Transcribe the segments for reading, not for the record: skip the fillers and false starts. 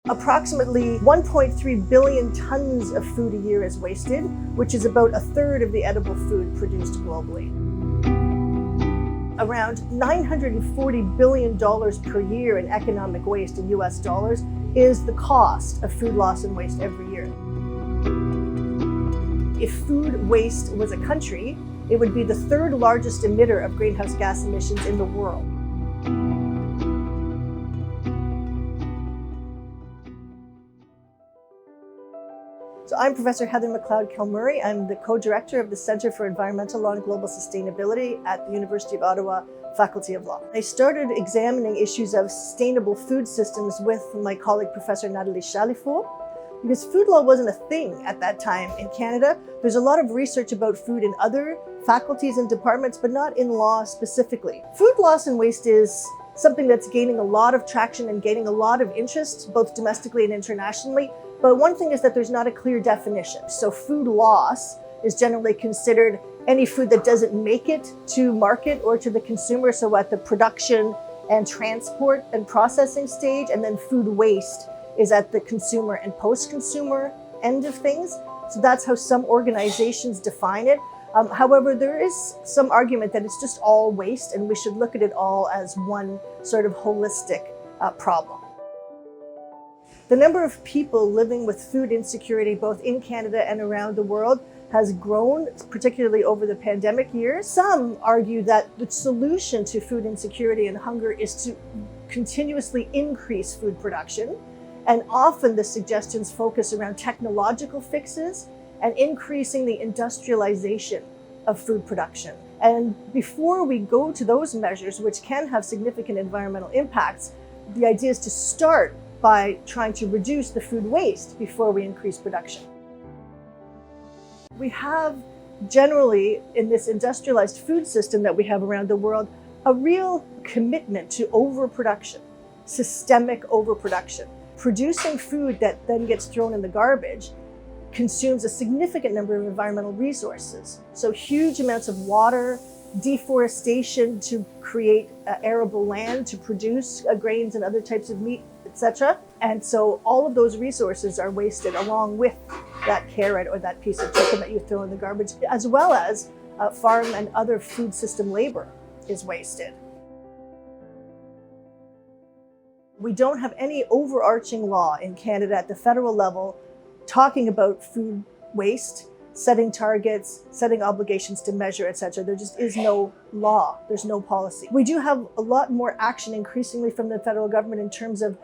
Approximately 1.3 billion tons of food a year is wasted, which is about a third of the edible food produced globally. Around $940 billion per year in economic waste in US dollars is the cost of food loss and waste every year. If food waste was a country, it would be the third largest emitter of greenhouse gas emissions in the world. So I'm Professor Heather McLeod-Kilmurray. I'm the co-director of the Centre for Environmental Law and Global Sustainability at the University of Ottawa Faculty of Law. I started examining issues of sustainable food systems with my colleague Professor Nathalie Chalifour, because food law wasn't a thing at that time in Canada. There's a lot of research about food in other faculties and departments, but not in law specifically. Food loss and waste is something that's gaining a lot of traction and gaining a lot of interest, both domestically and internationally. But one thing is that there's not a clear definition. So food loss is generally considered any food that doesn't make it to market or to the consumer, so at the production and transport and processing stage, and then food waste is at the consumer and post-consumer end of things. So that's how some organizations define it. However, there is some argument that it's just all waste and we should look at it all as one sort of holistic problem. The number of people living with food insecurity, both in Canada and around the world, has grown, particularly over the pandemic years. Some argue that the solution to food insecurity and hunger is to continuously increase food production. And often the suggestions focus around technological fixes and increasing the industrialization of food production. And before we go to those measures, which can have significant environmental impacts, the idea is to start by trying to reduce the food waste before we increase production. We have generally, in this industrialized food system that we have around the world, a real commitment to overproduction, systemic overproduction. Producing food that then gets thrown in the garbage consumes a significant number of environmental resources. So huge amounts of water, deforestation to create arable land to produce grains and other types of meat, etc. And so all of those resources are wasted along with that carrot or that piece of chicken that you throw in the garbage, as well as farm and other food system labor is wasted. We don't have any overarching law in Canada at the federal level talking about food waste, setting targets, setting obligations to measure, etc. There just is no law. There's no policy. We do have a lot more action increasingly from the federal government in terms of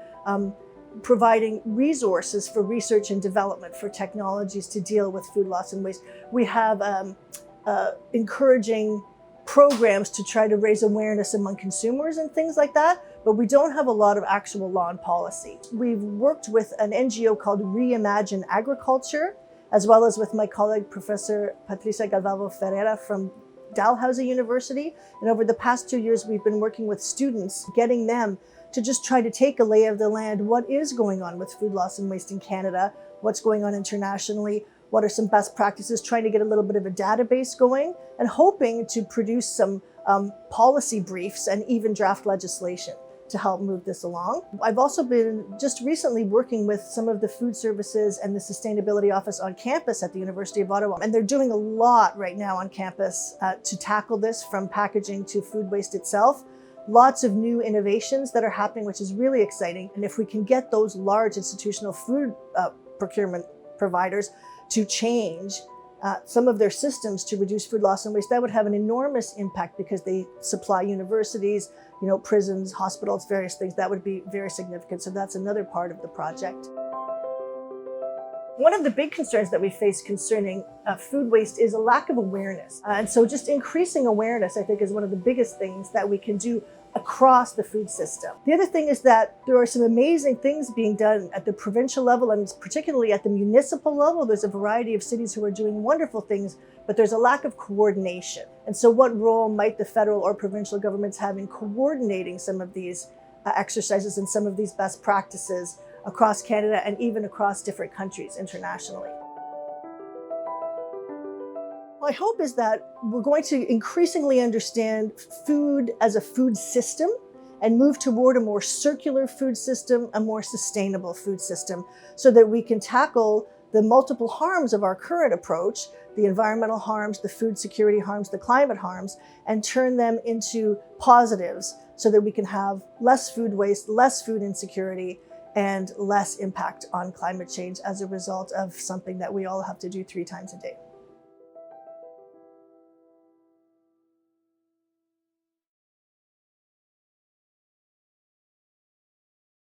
providing resources for research and development for technologies to deal with food loss and waste. We have encouraging programs to try to raise awareness among consumers and things like that, but we don't have a lot of actual law and policy. We've worked with an NGO called Reimagine Agriculture, as well as with my colleague, Professor Patricia Galvão Ferreira from Dalhousie University. And over the past 2 years, we've been working with students, getting them to just try to take a lay of the land. What is going on with food loss and waste in Canada? What's going on internationally? What are some best practices? Trying to get a little bit of a database going and hoping to produce some policy briefs and even draft legislation to help move this along. I've also been just recently working with some of the food services and the sustainability office on campus at the University of Ottawa. And they're doing a lot right now on campus to tackle this, from packaging to food waste itself. Lots of new innovations that are happening, which is really exciting. And if we can get those large institutional food procurement providers to change some of their systems to reduce food loss and waste, that would have an enormous impact because they supply universities, prisons, hospitals, various things. That would be very significant. So that's another part of the project. One of the big concerns that we face concerning food waste is a lack of awareness. And so just increasing awareness, I think, is one of the biggest things that we can do across the food system. The other thing is that there are some amazing things being done at the provincial level and particularly at the municipal level. There's a variety of cities who are doing wonderful things, but there's a lack of coordination. And so what role might the federal or provincial governments have in coordinating some of these exercises and some of these best practices across Canada and even across different countries internationally? My hope is that we're going to increasingly understand food as a food system and move toward a more circular food system, a more sustainable food system, so that we can tackle the multiple harms of our current approach, the environmental harms, the food security harms, the climate harms, and turn them into positives so that we can have less food waste, less food insecurity, and less impact on climate change as a result of something that we all have to do 3 times a day.